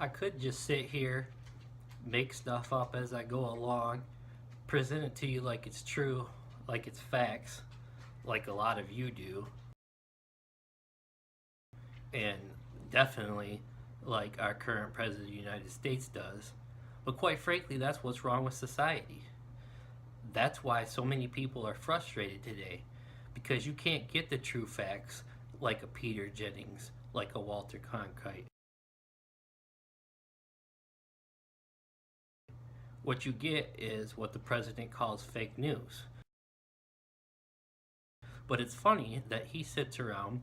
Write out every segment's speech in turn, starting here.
I could just sit here, make stuff up as I go along, present it to you like it's true, like it's facts, like a lot of you do, and definitely like our current President of the United States does. But quite frankly, that's what's wrong with society. That's why so many people are frustrated today, because you can't get the true facts like a Peter Jennings, like a Walter Cronkite. What you get is what the president calls fake news. But it's funny that he sits around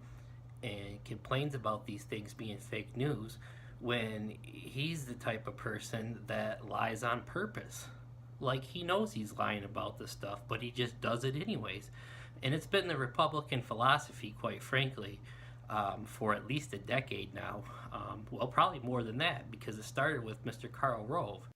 and complains about these things being fake news when he's the type of person that lies on purpose. Like, he knows he's lying about this stuff, but he just does it anyways. And it's been the Republican philosophy, quite frankly, for at least a decade now. Well, probably more than that, because it started with Mr. Karl Rove.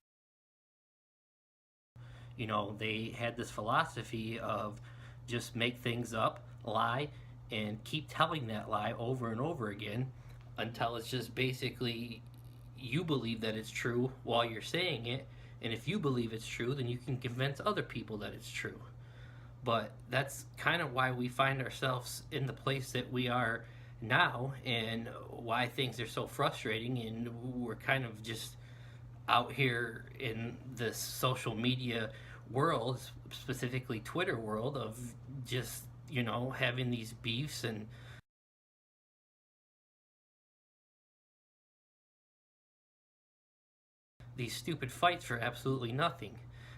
You know, they had this philosophy of just make things up, lie, and keep telling that lie over and over again until it's just basically you believe that it's true while you're saying it. And if you believe it's true, then you can convince other people that it's true. But that's kind of why we find ourselves in the place that we are now, and why things are so frustrating, and we're kind of just out here in this social media world, specifically Twitter world, of just, you know, having these beefs and these stupid fights for absolutely nothing.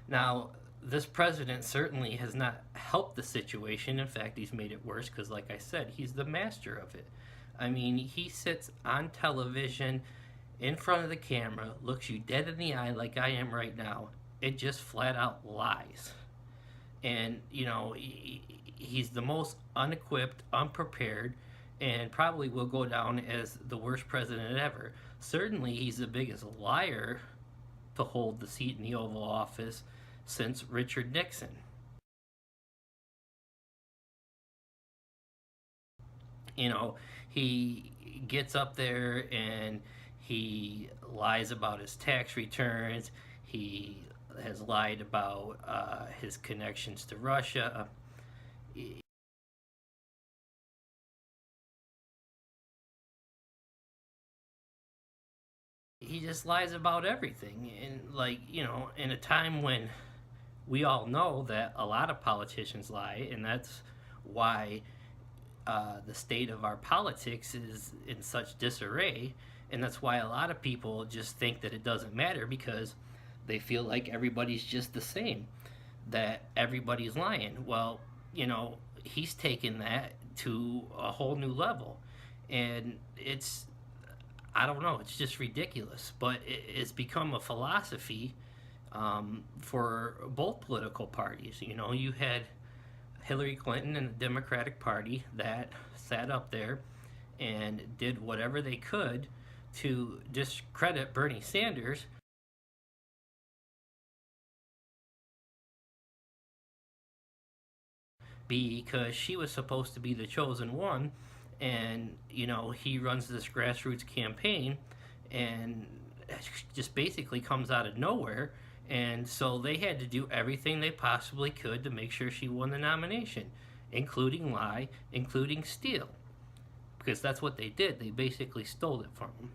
Now, this president certainly has not helped the situation. In fact, he's made it worse because, like I said, he's the master of it. I mean, he sits on television in front of the camera, looks you dead in the eye like I am right now. It just flat out lies. And, you know, he's the most unequipped, unprepared, and probably will go down as the worst president ever. Certainly, he's the biggest liar to hold the seat in the Oval Office since Richard Nixon. You know, he gets up there and he lies about his tax returns. He has lied about his connections to Russia. He just lies about everything. And, like, you know, in a time when we all know that a lot of politicians lie, and that's why the state of our politics is in such disarray, and that's why a lot of people just think that it doesn't matter because they feel like everybody's just the same, that everybody's lying. Well, you know, he's taken that to a whole new level, and it's, I don't know, it's just ridiculous. But it's become a philosophy for both political parties. You know, you had Hillary Clinton and the Democratic Party that sat up there and did whatever they could to discredit Bernie Sanders because she was supposed to be the chosen one. And, you know, he runs this grassroots campaign and just basically comes out of nowhere. And so they had to do everything they possibly could to make sure she won the nomination, including lie, including steal, because that's what they did. They basically stole it from him.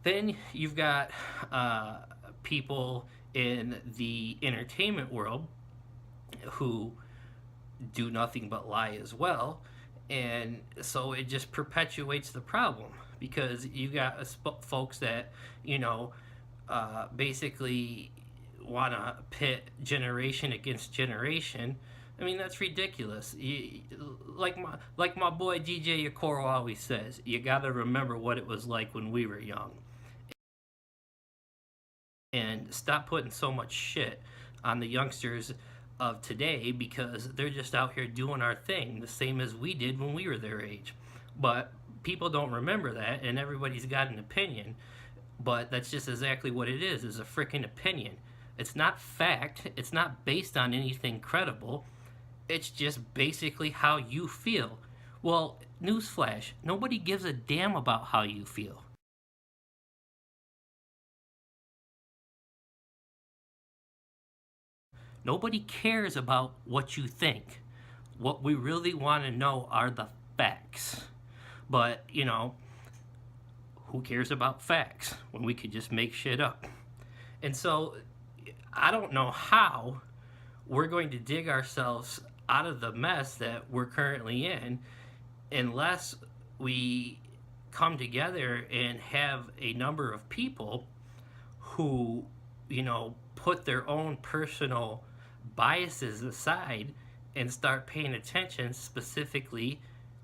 Then you've got people in the entertainment world who do nothing but lie as well. And so it just perpetuates the problem, because you got folks that, you know, basically want to pit generation against generation. I mean, that's ridiculous. Like my boy DJ Yakoro always says, you got to remember what it was like when we were young, and stop putting so much shit on the youngsters of today, because they're just out here doing our thing the same as we did when we were their age. But people don't remember that, and everybody's got an opinion. But that's just exactly what it is a freaking opinion. It's not fact. It's not based on anything credible. It's just basically how you feel. Well, newsflash, nobody gives a damn about how you feel. Nobody cares about what you think. What we really want to know are the facts. But, who cares about facts when we could just make shit up? And so, I don't know how we're going to dig ourselves out of the mess that we're currently in unless we come together and have a number of people who, put their own personal biases aside and start paying attention specifically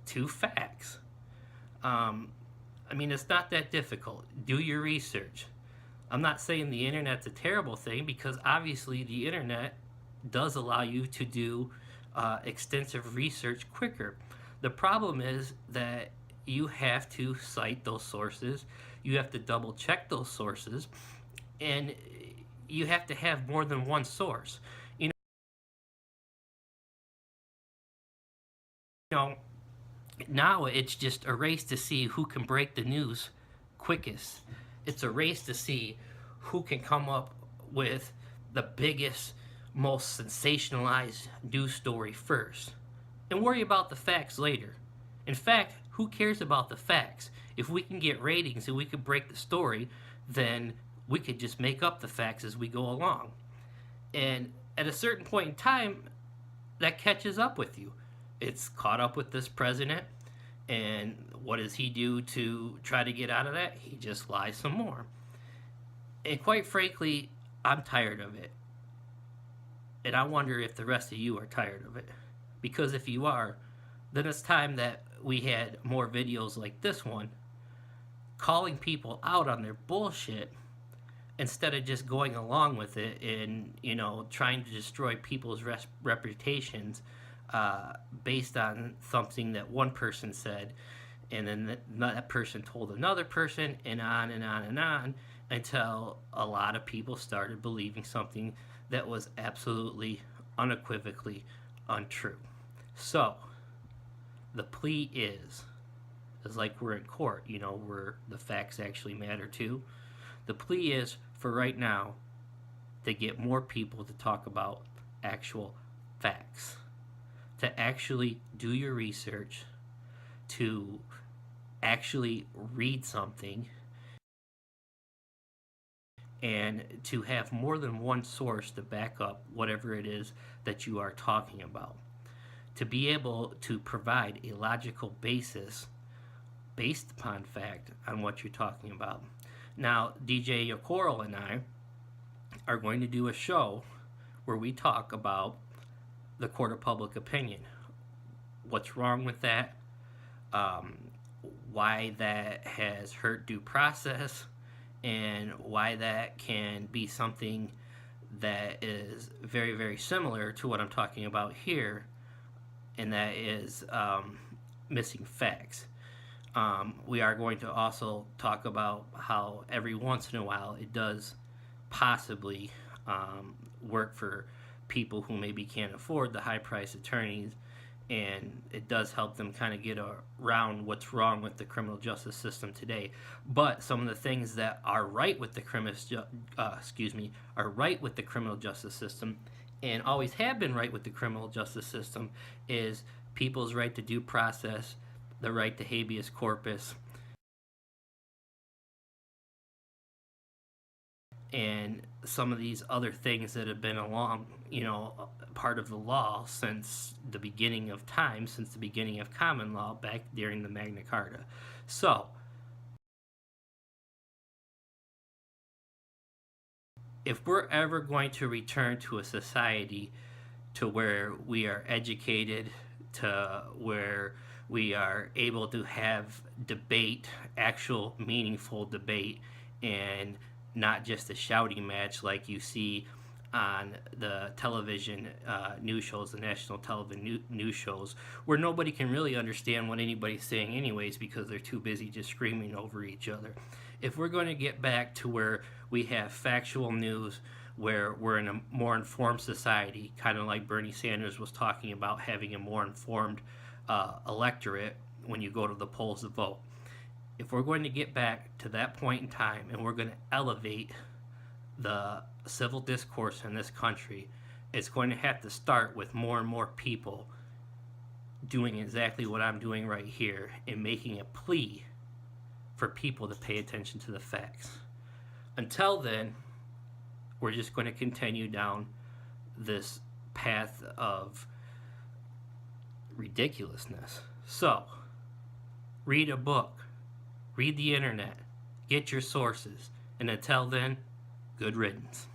to facts. It's not that difficult. Do your research. I'm not saying the internet's a terrible thing, because obviously the internet does allow you to do extensive research quicker. The problem is that you have to cite those sources, you have to double check those sources, and you have to have more than one source. Now it's just a race to see who can break the news quickest. It's a race to see who can come up with the biggest, most sensationalized news story first, and worry about the facts later. In fact, who cares about the facts? If we can get ratings and we can break the story, then we could just make up the facts as we go along. And at a certain point in time, that catches up with you. It's caught up with this president, and what does he do to try to get out of that? He just lies some more. And quite frankly, I'm tired of it. And I wonder if the rest of you are tired of it. Because if you are, then it's time that we had more videos like this one, calling people out on their bullshit, instead of just going along with it and, trying to destroy people's reputations based on something that one person said, and then that person told another person, and on and on and on, until a lot of people started believing something that was absolutely, unequivocally untrue. So, the plea is like we're in court, where the facts actually matter too. The plea is, for right now, to get more people to talk about actual facts, to actually do your research, to actually read something, and to have more than one source to back up whatever it is that you are talking about. To be able to provide a logical basis based upon fact on what you're talking about. Now, DJ Yokorl and I are going to do a show where we talk about the court of public opinion. What's wrong with that? Why that has hurt due process, and why that can be something that is very, very similar to what I'm talking about here, and that is missing facts. We are going to also talk about how every once in a while it does possibly work for people who maybe can't afford the high price attorneys, and it does help them kind of get around what's wrong with the criminal justice system today. But some of the things that are right with the criminal justice system, and always have been right with the criminal justice system, is people's right to due process, the right to habeas corpus, and some of these other things that have been along, part of the law since the beginning of time, since the beginning of common law back during the Magna Carta. So, if we're ever going to return to a society to where we are educated, to where we are able to have debate, actual meaningful debate, and not just a shouting match like you see on the television news shows, the national television news shows, where nobody can really understand what anybody's saying anyways because they're too busy just screaming over each other. If we're going to get back to where we have factual news, where we're in a more informed society, kind of like Bernie Sanders was talking about, having a more informed electorate when you go to the polls to vote. If we're going to get back to that point in time and we're going to elevate the civil discourse in this country, it's going to have to start with more and more people doing exactly what I'm doing right here and making a plea for people to pay attention to the facts. Until then, we're just going to continue down this path of ridiculousness. So, read a book, read the internet, get your sources, and until then, good riddance.